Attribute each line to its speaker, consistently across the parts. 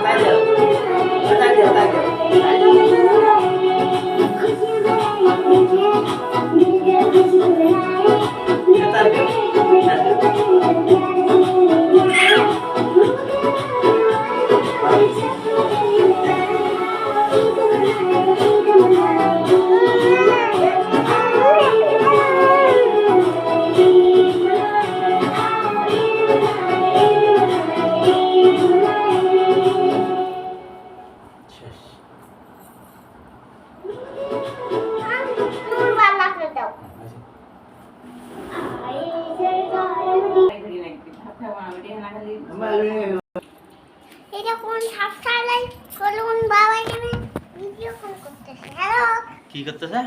Speaker 1: তাই দাও তাই দাও তাই দাও
Speaker 2: কি করতেছে?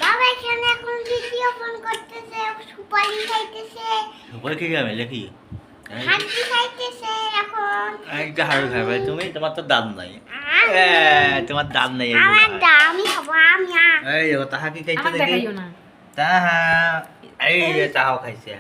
Speaker 3: বাবা এখানে এখন ভিডিও ফোন করতেছে, সুপারি খাইতেছে,
Speaker 2: সুপারি কি খাবে লেখি?
Speaker 3: হাঁটি খাইতেছে এখন।
Speaker 2: একটা হাড় খাবে তুমি, তোমার তো দাঁত নাই। তোমার দাঁত নাই।
Speaker 3: আমার দামি খাবো আমি।
Speaker 2: এই ও তাহা কি খাইতে দেখি?
Speaker 4: দেখাইও না।
Speaker 2: তাহা এই তাহাও খাইছে।